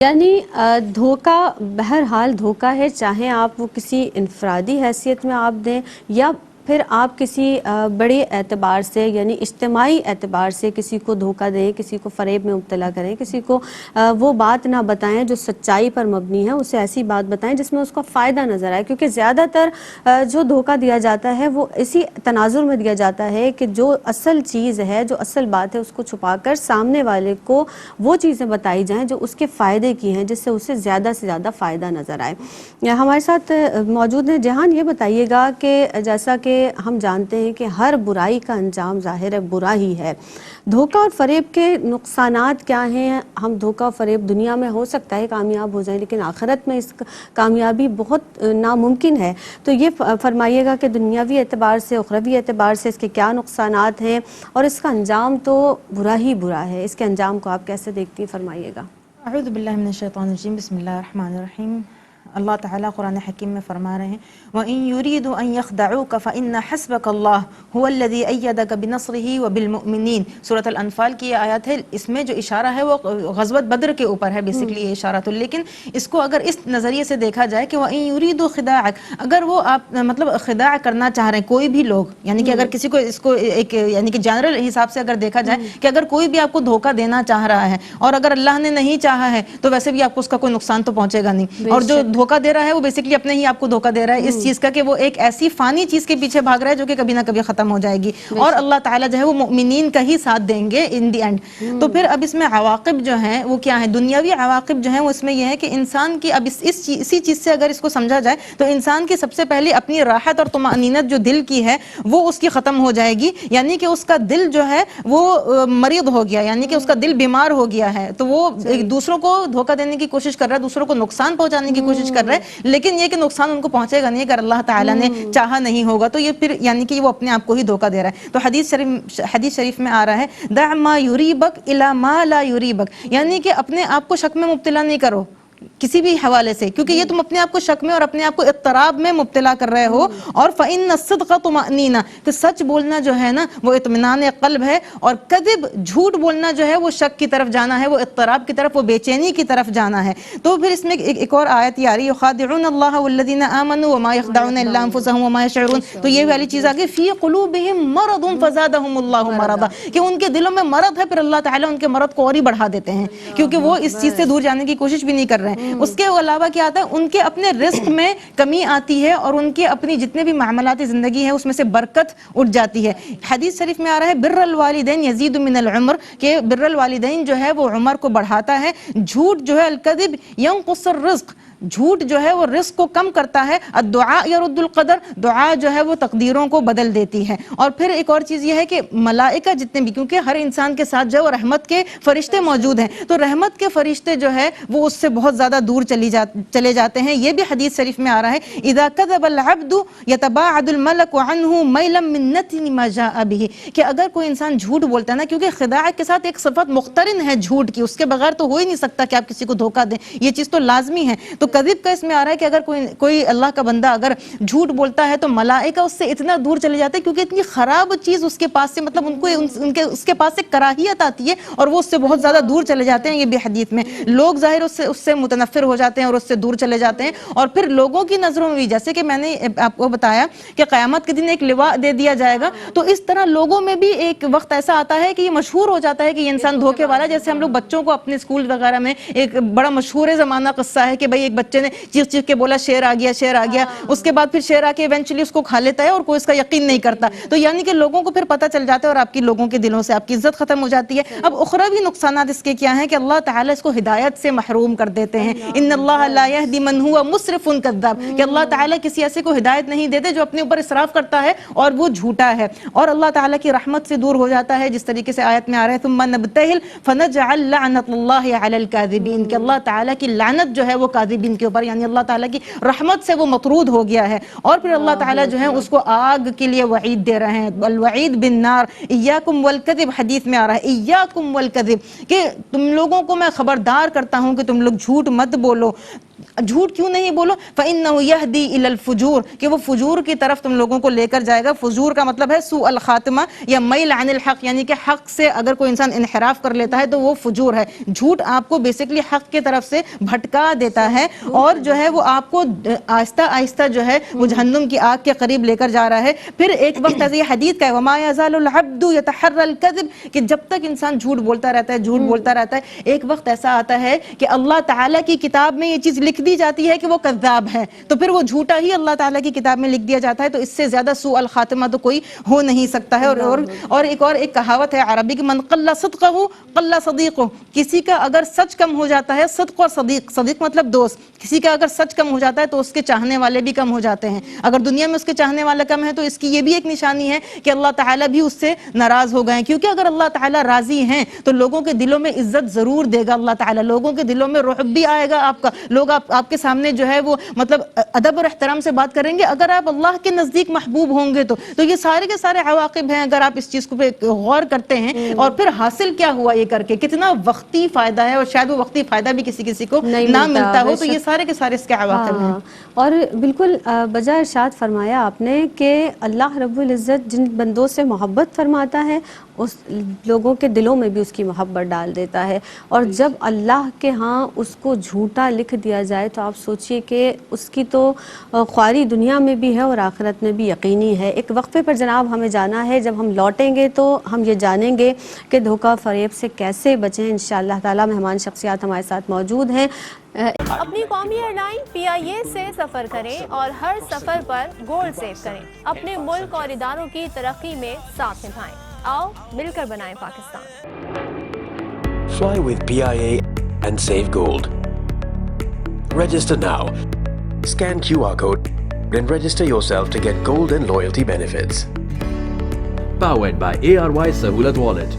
یعنی دھوکہ بہرحال دھوکہ ہے، چاہے آپ وہ کسی انفرادی حیثیت میں آپ دیں یا پھر آپ کسی بڑے اعتبار سے یعنی اجتماعی اعتبار سے کسی کو دھوکہ دیں، کسی کو فریب میں مبتلا کریں، کسی کو وہ بات نہ بتائیں جو سچائی پر مبنی ہے، اسے ایسی بات بتائیں جس میں اس کا فائدہ نظر آئے، کیونکہ زیادہ تر جو دھوکہ دیا جاتا ہے وہ اسی تناظر میں دیا جاتا ہے کہ جو اصل چیز ہے، جو اصل بات ہے، اس کو چھپا کر سامنے والے کو وہ چیزیں بتائی جائیں جو اس کے فائدے کی ہیں، جس سے اسے زیادہ سے زیادہ فائدہ نظر آئے۔ ہمارے ساتھ موجود ہیں جہان، یہ بتائیے گا کہ جیسا کہ ہم جانتے ہیں کہ ہر برائی کا انجام ظاہر ہے برا ہی ہے، دھوکہ اور فریب کے نقصانات کیا ہیں؟ ہم دھوکہ اور فریب دنیا میں ہو سکتا ہے کامیاب ہو جائیں، لیکن آخرت میں اس کامیابی بہت ناممکن ہے، تو یہ فرمائیے گا کہ دنیاوی اعتبار سے اخروی اعتبار سے اس کے کیا نقصانات ہیں اور اس کا انجام تو برا ہی برا ہے، اس کے انجام کو آپ کیسے دیکھتی ہیں؟ فرمائیے گا۔ اعوذ باللہ من الشیطان الرجیم، بسم اللہ الرحمن الرحیم۔ اللہ تعالیٰ قرآن حکیم میں فرما رہے ہیں وَإِن يُرِيدُوا أَن يَخْدَعُوكَ فَإِنَّ حَسْبَكَ اللَّهُ هُوَ الَّذِي أَيَّدَكَ بِنَصْرِهِ وَبِالْمُؤْمِنِينَ۔ سورۃ الانفال کی یہ آیت ہے، اس میں جو اشارہ ہے وہ غزوۃ بدر کے اوپر ہے، بیسکلی یہ اشارہ تو، لیکن اس کو اگر اس نظریے سے دیکھا جائے کہ وَإِن يُرِيدُوا خِدَاعَكَ، اگر وہ آپ مطلب خداع کرنا چاہ رہے ہیں کوئی بھی لوگ، یعنی کہ اگر کسی کو اس کو ایک یعنی کہ جنرل حساب سے اگر دیکھا جائے کہ اگر کوئی بھی آپ کو دھوکہ دینا چاہ رہا ہے اور اگر اللہ نے نہیں چاہا ہے تو ویسے بھی آپ کو اس کا کوئی نقصان تو پہنچے گا نہیں، اور جو دھوکہ دے رہا ہے وہ بیسکلی اپنے ہی آپ کو دھوکہ دے رہا ہے اس چیز کا کہ وہ ایک ایسی فانی چیز کے پیچھے بھاگ رہا ہے جو کہ کبھی نہ کبھی ختم ہو جائے گی، اور اللہ تعالیٰ جو ہے وہ مؤمنین کا ہی ساتھ دیں گے ان دی اینڈ۔ تو پھر اب اس میں عواقب جو ہیں وہ کیا ہیں؟ دنیاوی عواقب جو ہیں وہ اس میں یہ ہے کہ انسان کی اب اسی چیز سے اگر اس کو سمجھا جائے تو انسان کی سب سے پہلے اپنی راحت اور طمأنینت جو دل کی ہے وہ اس کی ختم ہو جائے گی، یعنی کہ اس کا دل جو ہے وہ مریض ہو گیا، یعنی کہ اس کا دل بیمار ہو گیا ہے، تو وہ دوسروں کو دھوکہ دینے کی کوشش کر رہا ہے، دوسروں کو نقصان پہنچانے کی کوشش کر رہا ہے، لیکن یہ کہ نقصان ان کو پہنچے گا نہیں اگر اللہ تعالیٰ نے چاہا نہیں ہوگا، تو یہ پھر یعنی کہ وہ اپنے آپ کو ہی دھوکہ دے رہا ہے۔ تو حدیث شریف میں آ رہا ہے دع ما یریبک الی ما لا یریبک، یعنی کہ اپنے آپ کو شک میں مبتلا نہیں کرو کسی بھی حوالے سے، کیونکہ یہ تم اپنے آپ کو شک میں اور اپنے آپ کو اضطراب میں مبتلا کر رہے ہو، اور فإن الصدق طمأنینہ، کہ سچ بولنا جو ہے نا وہ اطمینان قلب ہے، اور کذب جھوٹ بولنا جو ہے وہ شک کی طرف جانا ہے، وہ اضطراب کی طرف، وہ بے چینی کی طرف جانا ہے۔ تو پھر اس میں ایک اور آیت آ رہی ہے یخادعون اللہ والذین آمنوا وما یخدعون الا انفسهم وما یشعرون، تو یہ والی چیز آگے فی قلوبہم مرض فزادہم اللہ مرضا، کہ ان کے دلوں میں مرض ہے، پھر اللہ تعالیٰ ان کے مرض کو اور ہی بڑھا دیتے ہیں، کیونکہ وہ اس چیز سے دور جانے کی کوشش بھی نہیں کر رہے ہیں۔ اس کے علاوہ کیا آتا ہے؟ ان کے اپنے رزق میں کمی آتی ہے، اور ان کے اپنی جتنے بھی معاملاتی زندگی ہے اس میں سے برکت اٹھ جاتی ہے۔ حدیث شریف میں آ رہا ہے بر الوالدین یزید من العمر، کہ بر الوالدین جو ہے وہ عمر کو بڑھاتا ہے، جھوٹ جو ہے الکذب ینقص الرزق، جھوٹ جو ہے وہ رزق کو کم کرتا ہے، الدعاء یرد القدر، دعا جو ہے وہ تقدیروں کو بدل دیتی ہے۔ اور پھر ایک اور چیز یہ ہے کہ ملائکہ جتنے بھی، کیونکہ ہر انسان کے ساتھ جو ہے وہ رحمت کے فرشتے موجود ہیں، تو رحمت کے فرشتے جو ہے وہ اس سے بہت زیادہ دور چلے جاتے ہیں۔ یہ بھی حدیث شریف میں آ رہا ہے اذا کذب العبد یتباعد الملک عنہ میلا من نتن ما جاء به، کہ اگر کوئی انسان جھوٹ بولتا ہے نا، کیونکہ خداع کے ساتھ ایک صفت مقترن ہے جھوٹ کی، اس کے بغیر تو ہو ہی نہیں سکتا کہ آپ کسی کو دھوکہ دیں، یہ چیز تو لازمی ہے۔ تو کذب کا اس میں آ رہا ہے کہ اگر کوئی اللہ کا بندہ اگر جھوٹ بولتا ہے تو ملائکہ اس سے اتنا دور چلے جاتے ہیں، کیونکہ اتنی خراب چیز اس کے پاس سے، مطلب ان کو اس کے پاس سے کراہیت آتی ہے، اور وہ اس سے بہت زیادہ دور چلے جاتے ہیں۔ یہ بھی حدیث میں لوگ ظاہر اس سے متنفر ہو جاتے ہیں اور اس سے دور چلے جاتے ہیں، اور پھر لوگوں کی نظروں میں بھی، جیسے کہ میں نے آپ کو بتایا کہ قیامت کے دن ایک لواء دے دیا جائے گا، تو اس طرح لوگوں میں بھی ایک وقت ایسا آتا ہے کہ یہ مشہور ہو جاتا ہے کہ یہ انسان دھوکے والا، جیسے ہم لوگ بچوں کو اپنے اسکول وغیرہ میں ایک بڑا مشہور زمانہ قصہ ہے کہ بھئی ایک بچے نے چیخ کے بولا شیر آ گیا شیر آ گیا، اس کے بعد پھر شیر آ کے ایونچولی اس کو کھا لیتا ہے اور کوئی اس کا یقین نہیں کرتا، تو یعنی کہ لوگوں کو پھر پتہ چل جاتا ہے اور آپ کی لوگوں کے دلوں سے آپ کی عزت ختم ہو جاتی ہے۔ اب اخروی نقصانات اس کے کیا ہیں کہ اللہ تعالیٰ اس کو ہدایت سے محروم کر دیتے ہیں، ان اللہ لا یہدی من هو مسرف کذاب، کہ اللہ تعالیٰ کسی ایسے کو ہدایت نہیں دیتے جو اپنے اوپر اسراف کرتا ہے اور وہ جھوٹا ہے، اور اللہ تعالیٰ کی رحمت سے دور ہو جاتا ہے، جس طریقے سے آیت میں آ رہا ہے ثم نبتہل فنجعل لعنت اللہ علی الکاذبین، کہ اللہ تعالیٰ کی لعنت جو ہے وہ کاذبین ان کے اوپر, یعنی اللہ تعالیٰ کی رحمت سے وہ مطرود ہو گیا ہے. اور پھر اللہ تعالیٰ جو ہے اس کو آگ کے لیے وعید دے رہے ہیں, الوعید بالنار, ایاکم والکذب, حدیث میں آ رہا ہے ایاکم والکذب, کہ تم لوگوں کو میں خبردار کرتا ہوں کہ تم لوگ جھوٹ مت بولو. جھوٹ کیوں نہیں بولو؟ فَإِنَّهُ يَهْدِي إِلَى الْفُجُورِ, کہ وہ فجور کی طرف تم لوگوں کو لے کر جائے گا. فجور کا مطلب ہے سوء الخاتمہ یا میل عن الحق, یعنی کہ حق سے اگر کوئی انسان انحراف کر لیتا ہے تو وہ فجور ہے. جھوٹ آپ کو بیسکلی حق کی طرف سے بھٹکا دیتا ہے, اور جو ہے وہ آپ کو آہستہ آہستہ جو ہے وہ جہنم کی آگ کے قریب لے کر جا رہا ہے. پھر ایک وقت ایسے یہ حدیث کا ہے وَمَا يَزَالُ الْعَبْدُ يَتَحَرَّى الْكَذِبِ, کہ جب تک انسان جھوٹ بولتا رہتا ہے, جھوٹ بولتا رہتا ہے, ایک وقت ایسا آتا ہے کہ اللہ تعالیٰ کی کتاب میں یہ چیز لکھ دی جاتی ہے کہ وہ کذاب ہے, تو پھر وہ جھوٹا ہی اللہ تعالیٰ کی کتاب میں لکھ دیا جاتا ہے. تو اس سے زیادہ سوء الخاتمہ تو کوئی ہو نہیں سکتا ہے. اور ایک کہاوت ہے عربی کی, من قل صدقہ قل صدیقہ, کسی کا اگر سچ کم ہو جاتا ہے, صدق اور صدیق, صدیق مطلب دوست, کسی کا اگر سچ کم ہو جاتا ہے تو اس کے چاہنے والے بھی کم ہو جاتے ہیں. اگر دنیا میں اس کے چاہنے والا کم ہے تو اس کی یہ بھی ایک نشانی ہے کہ اللہ تعالیٰ بھی اس سے ناراض ہو گئے ہیں, کیونکہ اگر اللہ تعالیٰ راضی ہیں تو لوگوں کے دلوں میں عزت ضرور دے گا اللہ تعالیٰ, لوگوں کے دلوں میں رعب بھی آئے گا آپ کا, لوگ آپ کے سامنے جو ہے وہ مطلب ادب اور احترام سے بات کریں گے. اگر آپ اللہ کے نزدیک محبوب ہوں گے تو یہ سارے کے سارے عواقب ہیں اگر آپ اس چیز کو پہ غور کرتے ہیں. اور پھر حاصل کیا ہوا یہ کر کے, کتنا وقتی فائدہ ہے, اور شاید وہ وقتی فائدہ بھی کسی کو نہ ملتا ہو, تو یہ سارے کے سارے اس کے عواقب ہیں. اور بالکل بجا ارشاد فرمایا آپ نے کہ اللہ رب العزت جن بندوں سے محبت فرماتا ہے اس لوگوں کے دلوں میں بھی اس کی محبت ڈال دیتا ہے. اور جب اللہ کے ہاں اس کو جھوٹا لکھ دیا جائے تو آپ سوچئے کہ اس کی تو خواری دنیا میں بھی ہے اور آخرت میں بھی یقینی ہے. ایک وقفے پر جناب ہمیں جانا ہے, جب ہم لوٹیں گے تو ہم یہ جانیں گے کہ دھوکہ فریب سے کیسے بچیں. انشاءاللہ تعالی مہمان شخصیات ہمارے ساتھ موجود ہیں. اپنی قومی ایئر لائن PIA سے سفر کریں اور ہر سفر پر گولڈ سیو کریں. اپنے ملک اور اداروں کی ترقی میں ساتھ نبھائیں. آؤ مل کر بنائیں Pakistan. Fly with PIA and save gold. Register now. Scan QR code and register yourself to get gold and loyalty benefits. Powered by ARY Sahulat Wallet.